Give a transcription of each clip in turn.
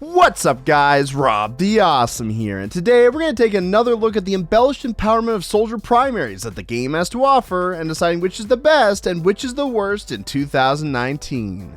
What's up guys, Rob the Awesome here, and today we're going to take another look at the embellished empowerment of soldier primaries that the game has to offer and deciding which is the best and which is the worst in 2019.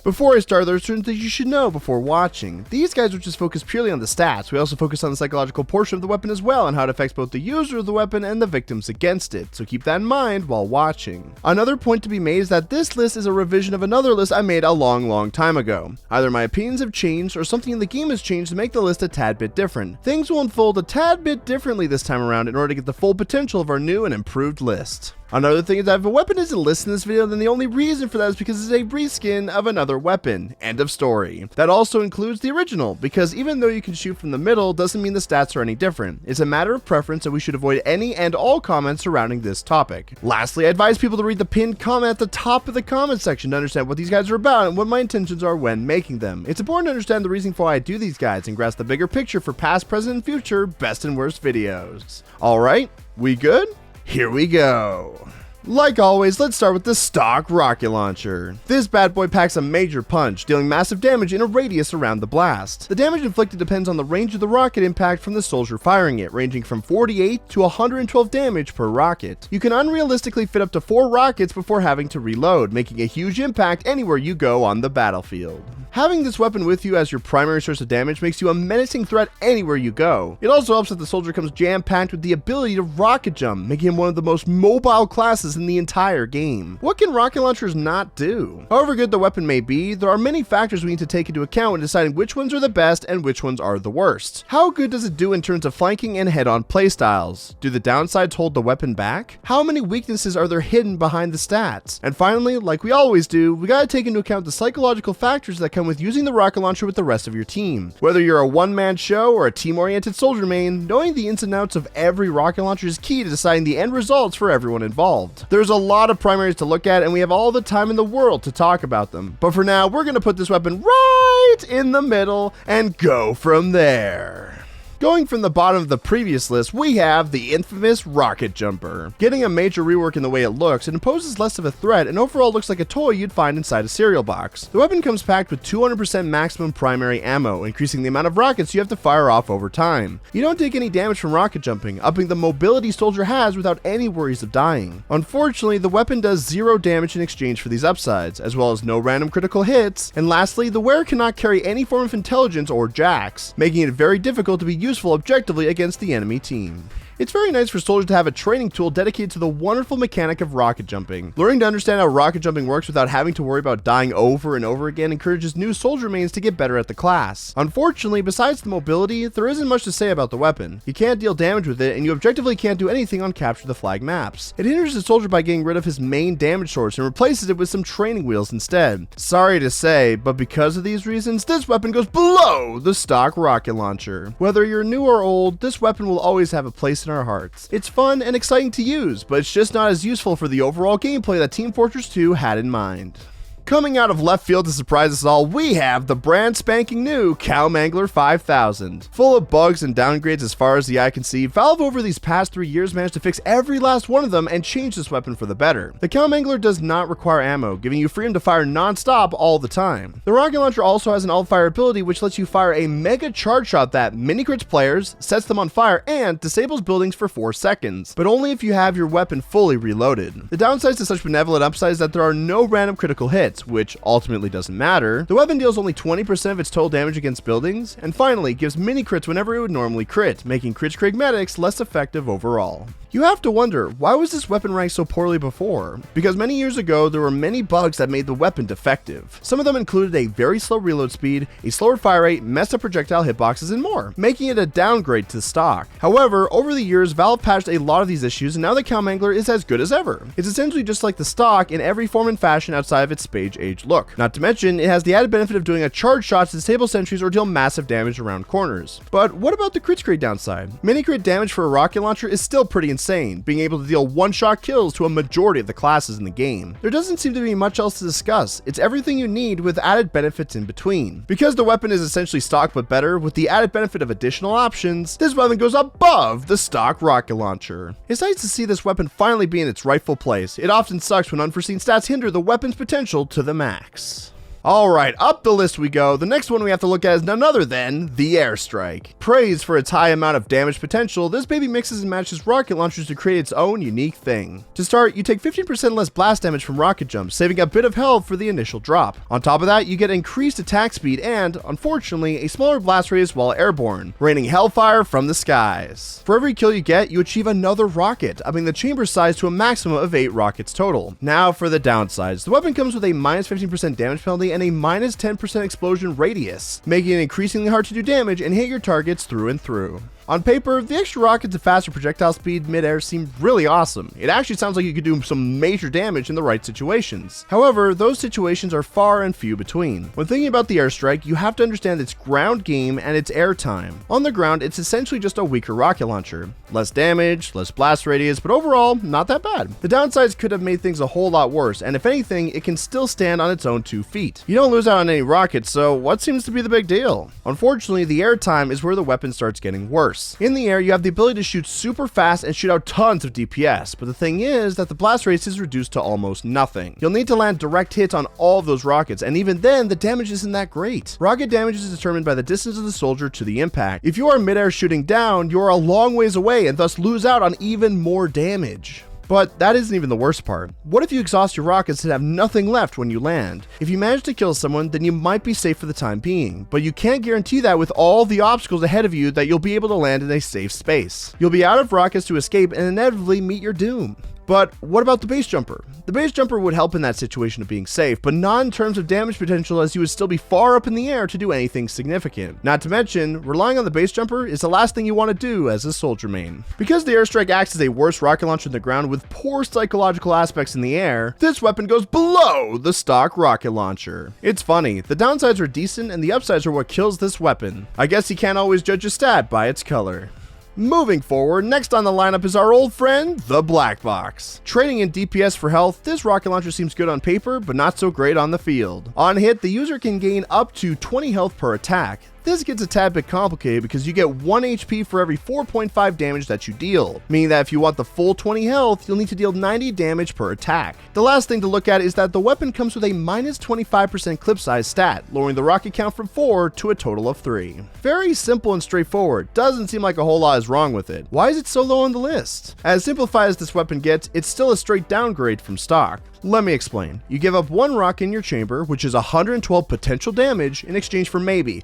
Before I start, there are certain things you should know before watching. These guys will just focus purely on the stats. We also focus on the psychological portion of the weapon as well and how it affects both the user of the weapon and the victims against it, so keep that in mind while watching. Another point to be made is that this list is a revision of another list I made a long time ago. Either my opinions have changed or something in the game has changed to make the list a tad bit different. Things will unfold a tad bit differently this time around in order to get the full potential of our new and improved list. Another thing is that if a weapon isn't listed in this video, then the only reason for that is because it's a reskin of another weapon. End of story. That also includes the original, because even though you can shoot from the middle, doesn't mean the stats are any different. It's a matter of preference and we should avoid any and all comments surrounding this topic. Lastly, I advise people to read the pinned comment at the top of the comment section to understand what these guides are about and what my intentions are when making them. It's important to understand the reason for why I do these guides and grasp the bigger picture for past, present, and future best and worst videos. Alright, we good? Here we go. Like always, let's start with the stock rocket launcher. This bad boy packs a major punch, dealing massive damage in a radius around the blast. The damage inflicted depends on the range of the rocket impact from the soldier firing it, ranging from 48 to 112 damage per rocket. You can unrealistically fit up to 4 rockets before having to reload, making a huge impact anywhere you go on the battlefield. Having this weapon with you as your primary source of damage makes you a menacing threat anywhere you go. It also helps that the soldier comes jam-packed with the ability to rocket jump, making him one of the most mobile classes in the entire game. What can rocket launchers not do? However good the weapon may be, there are many factors we need to take into account when deciding which ones are the best and which ones are the worst. How good does it do in terms of flanking and head-on playstyles? Do the downsides hold the weapon back? How many weaknesses are there hidden behind the stats? And finally, like we always do, we gotta take into account the psychological factors that come with using the rocket launcher with the rest of your team. Whether you're a one-man show or a team-oriented soldier main, knowing the ins and outs of every rocket launcher is key to deciding the end results for everyone involved. There's a lot of primaries to look at and we have all the time in the world to talk about them. But for now, we're going to put this weapon right in the middle and go from there. Going from the bottom of the previous list, we have the infamous rocket jumper. Getting a major rework in the way it looks, it imposes less of a threat and overall looks like a toy you'd find inside a cereal box. The weapon comes packed with 200% maximum primary ammo, increasing the amount of rockets you have to fire off over time. You don't take any damage from rocket jumping, upping the mobility soldier has without any worries of dying. Unfortunately, the weapon does 0 damage in exchange for these upsides, as well as no random critical hits, and lastly, the wearer cannot carry any form of intelligence or jacks, making it very difficult to be useful objectively against the enemy team. It's very nice for soldiers to have a training tool dedicated to the wonderful mechanic of rocket jumping. Learning to understand how rocket jumping works without having to worry about dying over and over again encourages new soldier mains to get better at the class. Unfortunately, besides the mobility, there isn't much to say about the weapon. You can't deal damage with it, and you objectively can't do anything on capture the flag maps. It hinders the soldier by getting rid of his main damage source and replaces it with some training wheels instead. Sorry to say, but because of these reasons, this weapon goes below the stock rocket launcher. Whether you're new or old, this weapon will always have a place in our hearts. It's fun and exciting to use, but it's just not as useful for the overall gameplay that Team Fortress 2 had in mind. Coming out of left field to surprise us all, we have the brand spanking new Mangler 5000. Full of bugs and downgrades as far as the eye can see, Valve over these past 3 years managed to fix every last one of them and change this weapon for the better. The Mangler does not require ammo, giving you freedom to fire non-stop all the time. The rocket launcher also has an alt-fire ability which lets you fire a mega charge shot that mini-crits players, sets them on fire, and disables buildings for 4 seconds, but only if you have your weapon fully reloaded. The downsides to such benevolent upsides is that there are no random critical hits, which ultimately doesn't matter. The weapon deals only 20% of its total damage against buildings, and finally gives mini crits whenever it would normally crit, making crit Craigmatics less effective overall. You have to wonder, why was this weapon ranked so poorly before? Because many years ago, there were many bugs that made the weapon defective. Some of them included a very slow reload speed, a slower fire rate, messed up projectile hitboxes, and more, making it a downgrade to stock. However, over the years, Valve patched a lot of these issues, and now the Mangler is as good as ever. It's essentially just like the stock in every form and fashion outside of its spage-age look. Not to mention, it has the added benefit of doing a charge shot to disable sentries or deal massive damage around corners. But what about the crit rate downside? Mini crit damage for a rocket launcher is still pretty insane, being able to deal one-shot kills to a majority of the classes in the game. There doesn't seem to be much else to discuss. It's everything you need with added benefits in between. Because the weapon is essentially stock but better, with the added benefit of additional options, this weapon goes above the stock rocket launcher. It's nice to see this weapon finally be in its rightful place. It often sucks when unforeseen stats hinder the weapon's potential to the max. Alright, up the list we go. The next one we have to look at is none other than the Airstrike. Praised for its high amount of damage potential, this baby mixes and matches rocket launchers to create its own unique thing. To start, you take 15% less blast damage from rocket jumps, saving a bit of health for the initial drop. On top of that, you get increased attack speed and, unfortunately, a smaller blast radius while airborne, raining hellfire from the skies. For every kill you get, you achieve another rocket, upping the chamber size to a maximum of 8 rockets total. Now for the downsides. The weapon comes with a minus 15% damage penalty and a minus 10% explosion radius, making it increasingly hard to do damage and hit your targets through and through. On paper, the extra rockets and faster projectile speed mid-air seem really awesome. It actually sounds like you could do some major damage in the right situations. However, those situations are far and few between. When thinking about the Airstrike, you have to understand its ground game and its air time. On the ground, it's essentially just a weaker rocket launcher. Less damage, less blast radius, but overall, not that bad. The downsides could have made things a whole lot worse, and if anything, it can still stand on its own 2 feet. You don't lose out on any rockets, so what seems to be the big deal? Unfortunately, the air time is where the weapon starts getting worse. In the air, you have the ability to shoot super fast and shoot out tons of DPS, but the thing is that the blast radius is reduced to almost nothing. You'll need to land direct hits on all of those rockets, and even then, the damage isn't that great. Rocket damage is determined by the distance of the soldier to the impact. If you are mid-air shooting down, you are a long ways away and thus lose out on even more damage. But that isn't even the worst part. What if you exhaust your rockets and have nothing left when you land? If you manage to kill someone, then you might be safe for the time being, but you can't guarantee that with all the obstacles ahead of you that you'll be able to land in a safe space. You'll be out of rockets to escape and inevitably meet your doom. But what about the base jumper? The base jumper would help in that situation of being safe, but not in terms of damage potential, as you would still be far up in the air to do anything significant. Not to mention, relying on the base jumper is the last thing you want to do as a soldier main. Because the Airstrike acts as a worse rocket launcher on the ground with poor psychological aspects in the air, this weapon goes below the stock rocket launcher. It's funny, the downsides are decent and the upsides are what kills this weapon. I guess you can't always judge a stat by its color. Moving forward, next on the lineup is our old friend, the Black Box. Trading in DPS for health, this rocket launcher seems good on paper, but not so great on the field. On hit, the user can gain up to 20 health per attack. This gets a tad bit complicated because you get 1 HP for every 4.5 damage that you deal, meaning that if you want the full 20 health, you'll need to deal 90 damage per attack. The last thing to look at is that the weapon comes with a minus 25% clip size stat, lowering the rocket count from 4 to a total of 3. Very simple and straightforward, doesn't seem like a whole lot is wrong with it. Why is it so low on the list? As simplified as this weapon gets, it's still a straight downgrade from stock. Let me explain. You give up 1 rocket in your chamber, which is 112 potential damage, in exchange for maybe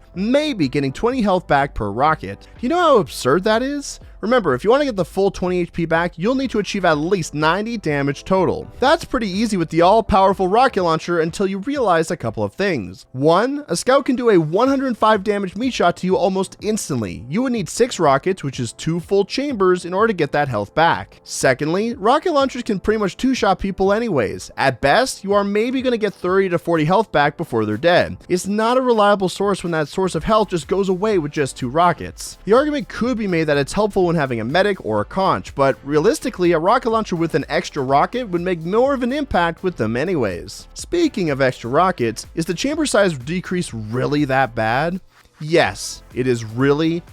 getting 20 health back per rocket. You know how absurd that is? Remember, if you want to get the full 20 HP back, you'll need to achieve at least 90 damage total. That's pretty easy with the all-powerful rocket launcher until you realize a couple of things. 1, a scout can do a 105 damage meat shot to you almost instantly. You would need 6 rockets, which is 2 full chambers, in order to get that health back. Secondly, rocket launchers can pretty much 2-shot people anyways. At best, you are maybe going to get 30 to 40 health back before they're dead. It's not a reliable source when that source of health just goes away with just 2 rockets. The argument could be made that it's helpful when having a medic or a conch, but realistically, a rocket launcher with an extra rocket would make more of an impact with them anyways. Speaking of extra rockets, is the chamber size decrease really that bad? Yes, it is really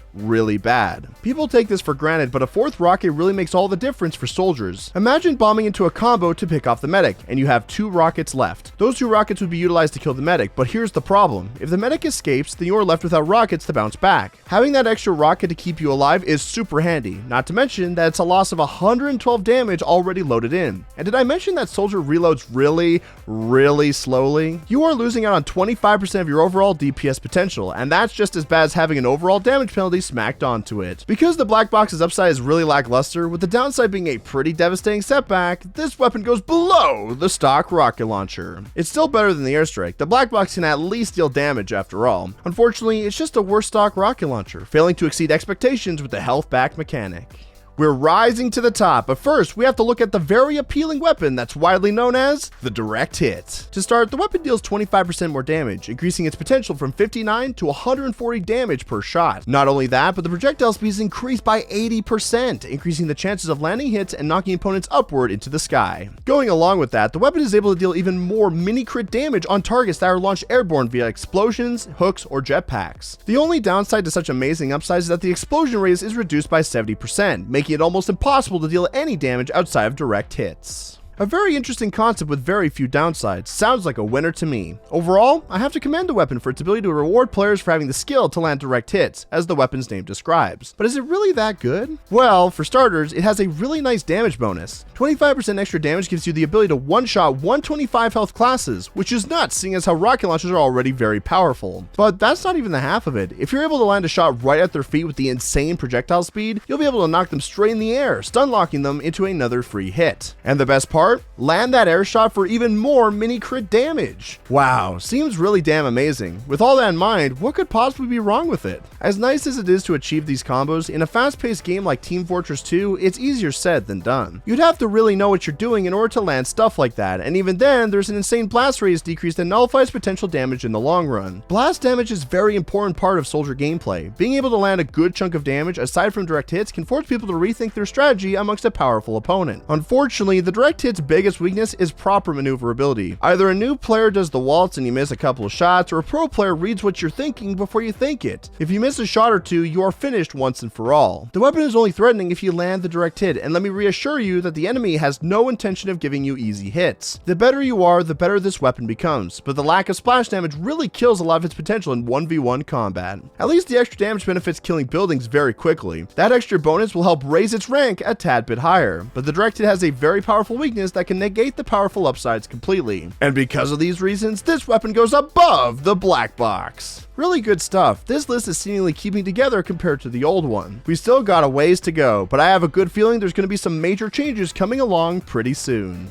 bad. People take this for granted, but a 4th rocket really makes all the difference for soldiers. Imagine bombing into a combo to pick off the medic, and you have 2 rockets left. Those 2 rockets would be utilized to kill the medic, but here's the problem. If the medic escapes, then you are left without rockets to bounce back. Having that extra rocket to keep you alive is super handy, not to mention that it's a loss of 112 damage already loaded in. And did I mention that soldier reloads really slowly? You are losing out on 25% of your overall DPS potential, and that's just as bad as having an overall damage penalty smacked onto it. Because the Black Box's upside is really lackluster, with the downside being a pretty devastating setback, this weapon goes below the stock rocket launcher. It's still better than the Airstrike. The Black Box can at least deal damage after all. Unfortunately, it's just a worse stock rocket launcher, failing to exceed expectations with the health back mechanic. We're rising to the top, but first we have to look at the very appealing weapon that's widely known as the direct hit. To start, the weapon deals 25% more damage, increasing its potential from 59 to 140 damage per shot. Not only that, but the projectile speed is increased by 80%, increasing the chances of landing hits and knocking opponents upward into the sky. Going along with that, the weapon is able to deal even more mini crit damage on targets that are launched airborne via explosions, hooks, or jetpacks. The only downside to such amazing upsides is that the explosion radius is reduced by 70%, making it almost impossible to deal any damage outside of direct hits. A very interesting concept with very few downsides. Sounds like a winner to me. Overall, I have to commend the weapon for its ability to reward players for having the skill to land direct hits, as the weapon's name describes. But is it really that good? Well, for starters, it has a really nice damage bonus. 25% extra damage gives you the ability to one-shot 125 health classes, which is nuts seeing as how rocket launchers are already very powerful. But that's not even the half of it. If you're able to land a shot right at their feet with the insane projectile speed, you'll be able to knock them straight in the air, stun locking them into another free hit. And the best part? Land that air shot for even more mini crit damage. Wow, seems really damn amazing. With all that in mind, what could possibly be wrong with it? As nice as it is to achieve these combos, in a fast-paced game like Team Fortress 2, it's easier said than done. You'd have to really know what you're doing in order to land stuff like that, and even then, there's an insane blast radius decrease that nullifies potential damage in the long run. Blast damage is a very important part of soldier gameplay. Being able to land a good chunk of damage aside from direct hits can force people to rethink their strategy amongst a powerful opponent. Unfortunately, the direct hit's biggest weakness is proper maneuverability. Either a new player does the waltz and you miss a couple of shots, or a pro player reads what you're thinking before you think it. If you miss a shot or two, you are finished once and for all. The weapon is only threatening if you land the direct hit, and let me reassure you that the enemy has no intention of giving you easy hits. The better you are, the better this weapon becomes, but the lack of splash damage really kills a lot of its potential in 1v1 combat. At least the extra damage benefits killing buildings very quickly. That extra bonus will help raise its rank a tad bit higher, but the direct hit has a very powerful weakness that can negate the powerful upsides completely. And because of these reasons, this weapon goes above the black box. Really good stuff. This list is seemingly keeping together compared to the old one. We still got a ways to go, but I have a good feeling there's going to be some major changes coming along pretty soon.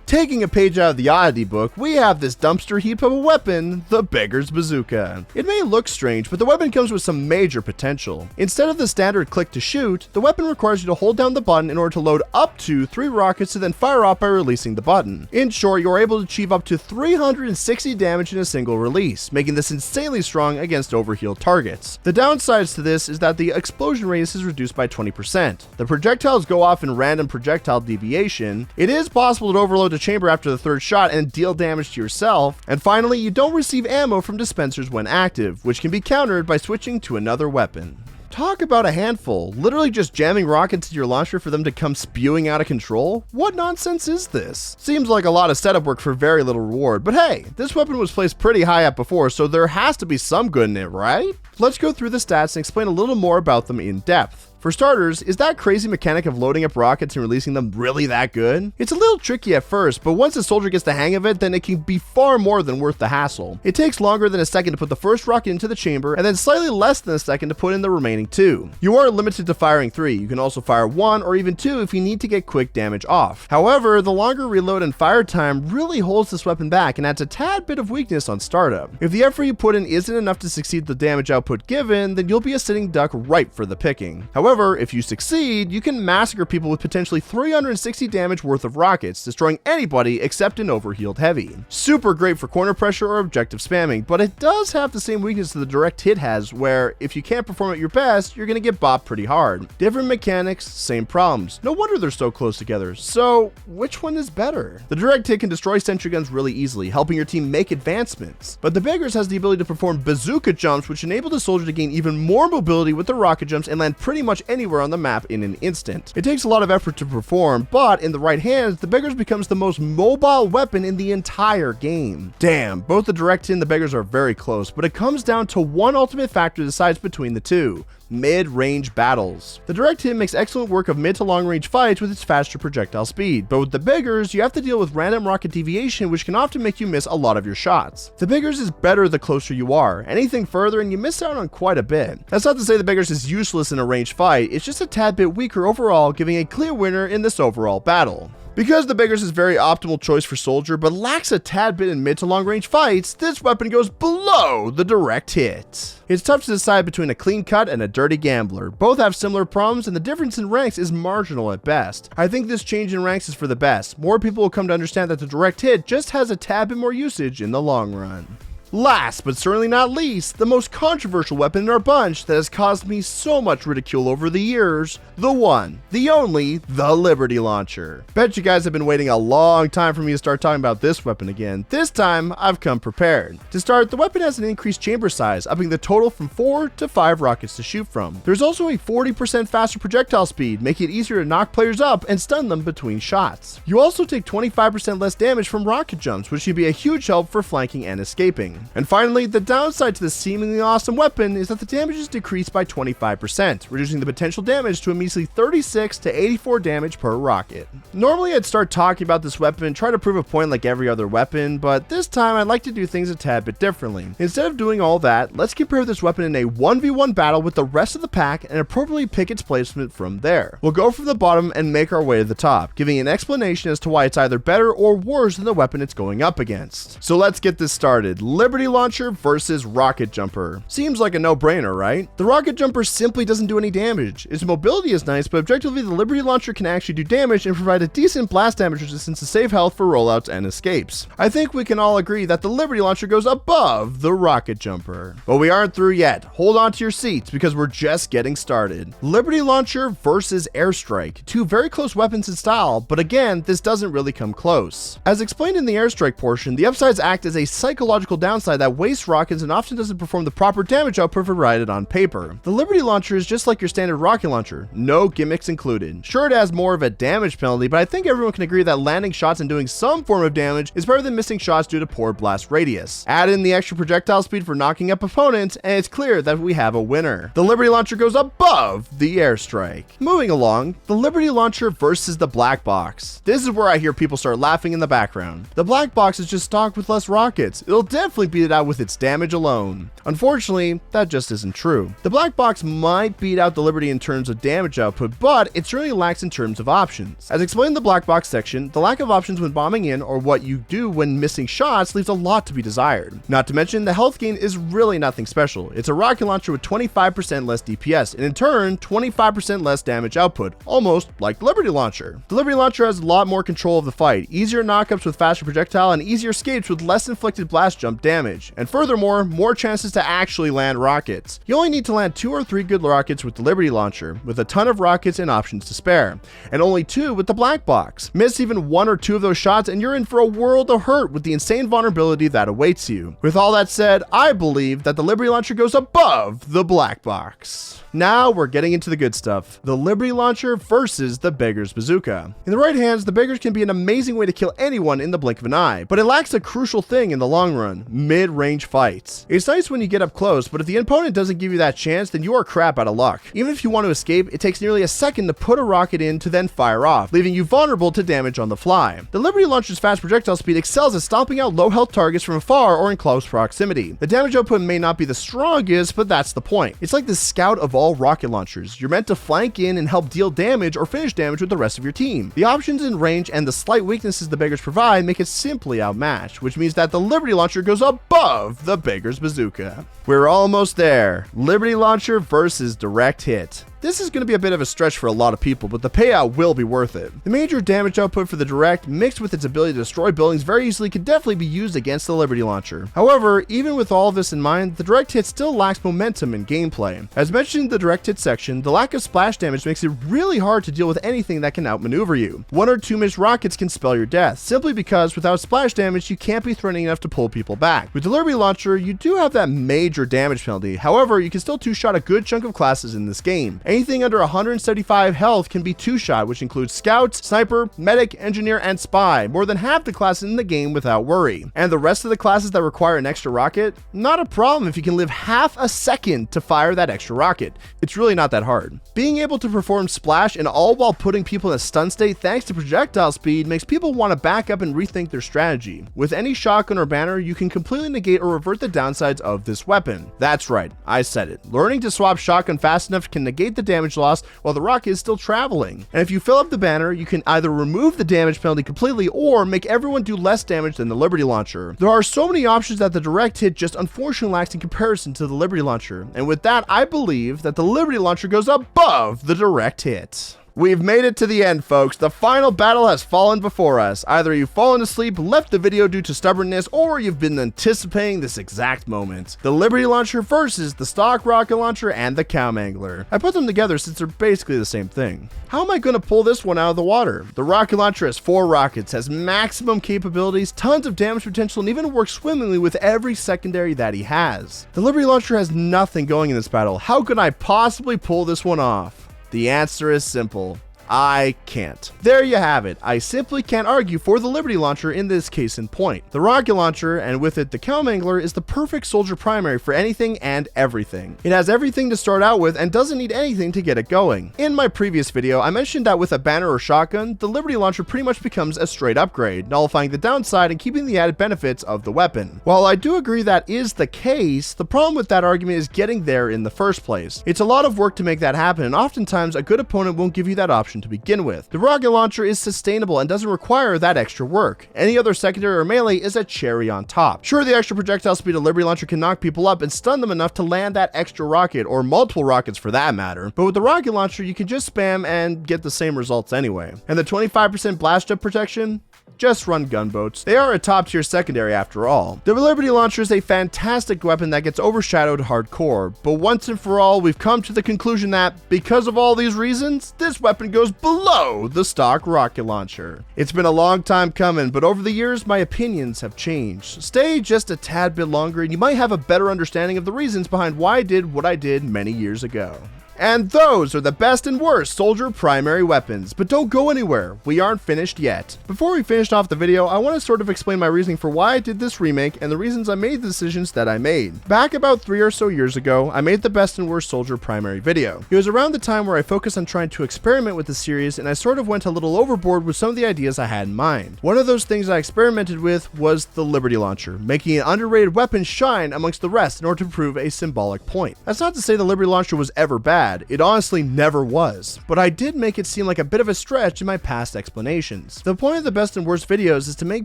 Taking a page out of the oddity book, we have this dumpster heap of a weapon, the Beggars Bazooka. It may look strange, but the weapon comes with some major potential. Instead of the standard click to shoot, the weapon requires you to hold down the button in order to load up to 3 rockets to then fire off by releasing the button. In short, you are able to achieve up to 360 damage in a single release, making this insanely strong against overhealed targets. The downsides to this is that the explosion radius is reduced by 20%. The projectiles go off in random projectile deviation. It is possible to overload the chamber after the 3rd shot and deal damage to yourself. And finally, you don't receive ammo from dispensers when active, which can be countered by switching to another weapon. Talk about a handful, literally just jamming rockets into your launcher for them to come spewing out of control? What nonsense is this? Seems like a lot of setup work for very little reward, but hey, this weapon was placed pretty high up before, so there has to be some good in it, right? Let's go through the stats and explain a little more about them in depth. For starters, is that crazy mechanic of loading up rockets and releasing them really that good? It's a little tricky at first, but once the soldier gets the hang of it, then it can be far more than worth the hassle. It takes longer than a second to put the first rocket into the chamber, and then slightly less than a second to put in the remaining 2. You aren't limited to firing 3, you can also fire 1 or even 2 if you need to get quick damage off. However, the longer reload and fire time really holds this weapon back and adds a tad bit of weakness on startup. If the effort you put in isn't enough to succeed the damage output given, then you'll be a sitting duck ripe for the picking. However, if you succeed, you can massacre people with potentially 360 damage worth of rockets, destroying anybody except an overhealed heavy. Super great for corner pressure or objective spamming, but it does have the same weakness that the direct hit has, where if you can't perform at your best, you're gonna get bopped pretty hard. Different mechanics, same problems. No wonder they're so close together. So, which one is better? The direct hit can destroy sentry guns really easily, helping your team make advancements. But the Beggars has the ability to perform bazooka jumps, which enable the soldier to gain even more mobility with the rocket jumps and land pretty much anywhere on the map in an instant. It takes a lot of effort to perform, but in the right hands, the Beggars becomes the most mobile weapon in the entire game. Damn, both the direct hit and the Beggars are very close, but it comes down to one ultimate factor that decides between the two: mid-range battles. The direct hit makes excellent work of mid to long range fights with its faster projectile speed, but with the Beggars, you have to deal with random rocket deviation, which can often make you miss a lot of your shots. The Beggars is better the closer you are. Anything further and you miss out on quite a bit. That's not to say the Beggars is useless in a ranged fight, it's just a tad bit weaker overall, giving a clear winner in this overall battle. Because the Beggars is a very optimal choice for soldier, but lacks a tad bit in mid to long range fights, this weapon goes below the direct hit. It's tough to decide between a clean cut and a dirty gambler. Both have similar problems, and the difference in ranks is marginal at best. I think this change in ranks is for the best. More people will come to understand that the direct hit just has a tad bit more usage in the long run. Last but certainly not least, the most controversial weapon in our bunch that has caused me so much ridicule over the years, the one, the only, the Liberty Launcher. Bet you guys have been waiting a long time for me to start talking about this weapon again. This time, I've come prepared. To start, the weapon has an increased chamber size, upping the total from 4 to 5 rockets to shoot from. There's also a 40% faster projectile speed, making it easier to knock players up and stun them between shots. You also take 25% less damage from rocket jumps, which can be a huge help for flanking and escaping. And finally, the downside to this seemingly awesome weapon is that the damage is decreased by 25%, reducing the potential damage to a measly 36 to 84 damage per rocket. Normally I'd start talking about this weapon and try to prove a point like every other weapon, but this time I'd like to do things a tad bit differently. Instead of doing all that, let's compare this weapon in a 1v1 battle with the rest of the pack and appropriately pick its placement from there. We'll go from the bottom and make our way to the top, giving an explanation as to why it's either better or worse than the weapon it's going up against. So let's get this started. Liberty Launcher versus Rocket Jumper. Seems like a no-brainer, right? The Rocket Jumper simply doesn't do any damage. Its mobility is nice, but objectively the Liberty Launcher can actually do damage and provide a decent blast damage resistance to save health for rollouts and escapes. I think we can all agree that the Liberty Launcher goes above the Rocket Jumper. But we aren't through yet. Hold on to your seats because we're just getting started. Liberty Launcher versus Airstrike. Two very close weapons in style, but again, this doesn't really come close. As explained in the Airstrike portion, the upsides act as a psychological downside that wastes rockets and often doesn't perform the proper damage output provided on paper. The Liberty Launcher is just like your standard rocket launcher, no gimmicks included. Sure, it has more of a damage penalty, but I think everyone can agree that landing shots and doing some form of damage is better than missing shots due to poor blast radius. Add in the extra projectile speed for knocking up opponents, and it's clear that we have a winner. The Liberty Launcher goes above the Airstrike. Moving along, the Liberty Launcher versus the Black Box. This is where I hear people start laughing in the background. The Black Box is just stocked with less rockets. It'll definitely beat it out with its damage alone. Unfortunately, that just isn't true. The Black Box might beat out the Liberty in terms of damage output, but it certainly lacks in terms of options. As explained in the Black Box section, the lack of options when bombing in or what you do when missing shots leaves a lot to be desired. Not to mention, the health gain is really nothing special. It's a rocket launcher with 25% less DPS, and in turn, 25% less damage output, almost like the Liberty Launcher. The Liberty Launcher has a lot more control of the fight, easier knockups with faster projectile, and easier escapes with less inflicted blast jump damage, and furthermore, more chances to actually land rockets. You only need to land 2 or 3 good rockets with the Liberty Launcher, with a ton of rockets and options to spare, and only 2 with the Black Box. Miss even 1 or 2 of those shots and you're in for a world of hurt with the insane vulnerability that awaits you. With all that said, I believe that the Liberty Launcher goes above the Black Box. Now we're getting into the good stuff. The Liberty Launcher versus the Beggars Bazooka. In the right hands, the Beggars can be an amazing way to kill anyone in the blink of an eye, but it lacks a crucial thing in the long run, mid-range fights. It's nice when you get up close, but if the opponent doesn't give you that chance, then you are crap out of luck. Even if you want to escape, it takes nearly a second to put a rocket in to then fire off, leaving you vulnerable to damage on the fly. The Liberty Launcher's fast projectile speed excels at stomping out low health targets from afar or in close proximity. The damage output may not be the strongest, but that's the point. It's like the scout of all rocket launchers. You're meant to flank in and help deal damage or finish damage with the rest of your team. The options in range and the slight weaknesses the Beggars provide make it simply outmatched, which means that the Liberty Launcher goes above the Beggars Bazooka. We're almost there. Liberty Launcher versus Direct Hit. This is going to be a bit of a stretch for a lot of people, but the payout will be worth it. The major damage output for the Direct, mixed with its ability to destroy buildings very easily, could definitely be used against the Liberty Launcher. However, even with all of this in mind, the Direct Hit still lacks momentum in gameplay. As mentioned in the Direct Hit section, the lack of splash damage makes it really hard to deal with anything that can outmaneuver you. 1 or 2 missed rockets can spell your death, simply because without splash damage, you can't be threatening enough to pull people back. With the Liberty Launcher, you do have that major damage penalty. However, you can still two-shot a good chunk of classes in this game. Anything under 175 health can be two-shot, which includes Scouts, Sniper, Medic, Engineer, and Spy, more than half the classes in the game without worry. And the rest of the classes that require an extra rocket? Not a problem if you can live half a second to fire that extra rocket. It's really not that hard. Being able to perform Splash and all while putting people in a stun state thanks to projectile speed makes people want to back up and rethink their strategy. With any shotgun or banner, you can completely negate or revert the downsides of this weapon. That's right, I said it. Learning to swap shotgun fast enough can negate the damage loss while the rocket is still traveling. And if you fill up the banner, you can either remove the damage penalty completely or make everyone do less damage than the Liberty Launcher. There are so many options that the Direct Hit just unfortunately lacks in comparison to the Liberty Launcher. And with that, I believe that the Liberty Launcher goes above the Direct Hit. We've made it to the end, folks. The final battle has fallen before us. Either you've fallen asleep, left the video due to stubbornness, or you've been anticipating this exact moment. The Liberty Launcher versus the stock rocket launcher and the Cow Mangler. I put them together since they're basically the same thing. How am I going to pull this one out of the water? The rocket launcher has 4 rockets, has maximum capabilities, tons of damage potential, and even works swimmingly with every secondary that he has. The Liberty Launcher has nothing going in this battle. How could I possibly pull this one off? The answer is simple. I can't. There you have it. I simply can't argue for the Liberty Launcher in this case in point. The rocket launcher, and with it the Cow Mangler, is the perfect soldier primary for anything and everything. It has everything to start out with and doesn't need anything to get it going. In my previous video, I mentioned that with a banner or shotgun, the Liberty Launcher pretty much becomes a straight upgrade, nullifying the downside and keeping the added benefits of the weapon. While I do agree that is the case, the problem with that argument is getting there in the first place. It's a lot of work to make that happen, and oftentimes a good opponent won't give you that option to begin with. The rocket launcher is sustainable and doesn't require that extra work. Any other secondary or melee is a cherry on top. Sure, the extra projectile speed of Liberty Launcher can knock people up and stun them enough to land that extra rocket, or multiple rockets for that matter, but with the rocket launcher you can just spam and get the same results anyway. And the 25% blast up protection? Just run gunboats. They are a top tier secondary after all. The Liberty Launcher is a fantastic weapon that gets overshadowed hardcore, but once and for all we've come to the conclusion that, because of all these reasons, this weapon goes below the stock rocket launcher. It's been a long time coming, but over the years my opinions have changed. Stay just a tad bit longer and you might have a better understanding of the reasons behind why I did what I did many years ago. And those are the best and worst soldier primary weapons, but don't go anywhere, we aren't finished yet. Before we finish off the video, I want to sort of explain my reasoning for why I did this remake and the reasons I made the decisions that I made. Back about 3 or so years ago, I made the best and worst soldier primary video. It was around the time where I focused on trying to experiment with the series and I sort of went a little overboard with some of the ideas I had in mind. One of those things I experimented with was the Liberty Launcher, making an underrated weapon shine amongst the rest in order to prove a symbolic point. That's not to say the Liberty Launcher was ever bad. It honestly never was, but I did make it seem like a bit of a stretch in my past explanations. The point of the best and worst videos is to make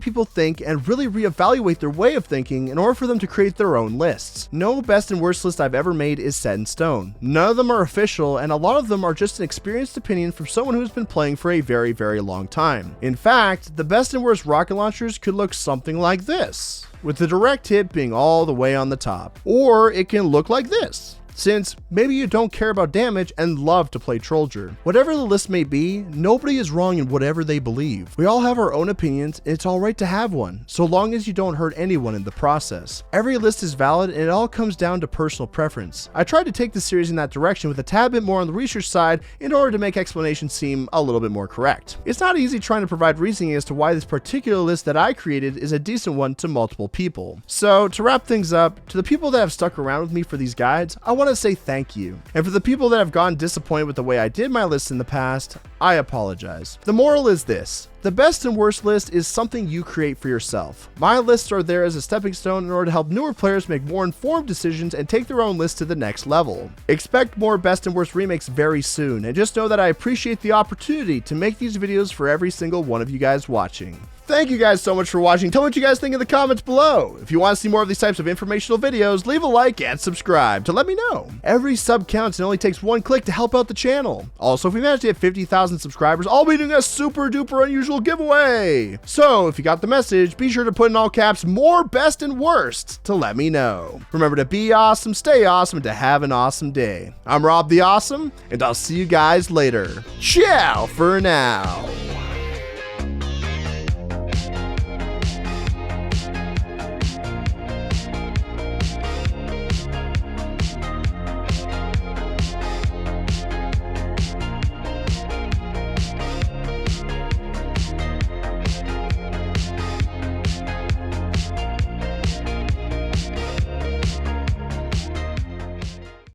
people think and really reevaluate their way of thinking in order for them to create their own lists. No best and worst list I've ever made is set in stone. None of them are official, and a lot of them are just an experienced opinion from someone who's been playing for a very, very long time. In fact, the best and worst rocket launchers could look something like this, with the direct hit being all the way on the top. Or it can look like this, since maybe you don't care about damage and love to play Trollger. Whatever the list may be, nobody is wrong in whatever they believe. We all have our own opinions and it's alright to have one, so long as you don't hurt anyone in the process. Every list is valid and it all comes down to personal preference. I tried to take the series in that direction with a tad bit more on the research side in order to make explanations seem a little bit more correct. It's not easy trying to provide reasoning as to why this particular list that I created is a decent one to multiple people. So to wrap things up, to the people that have stuck around with me for these guides, I want to say thank you. And for the people that have gotten disappointed with the way I did my list in the past, I apologize. The moral is this: the best and worst list is something you create for yourself. My lists are there as a stepping stone in order to help newer players make more informed decisions and take their own list to the next level. Expect more best and worst remakes very soon, and just know that I appreciate the opportunity to make these videos for every single one of you guys watching. Thank you guys so much for watching. Tell me what you guys think in the comments below. If you want to see more of these types of informational videos, leave a like and subscribe to let me know. Every sub counts and it only takes one click to help out the channel. Also, if we manage to hit 50,000 subscribers, I'll be doing a super duper unusual giveaway. So if you got the message, be sure to put in all caps more best and worst to let me know. Remember to be awesome, stay awesome, and to have an awesome day. I'm Rob the Awesome, and I'll see you guys later. Ciao for now.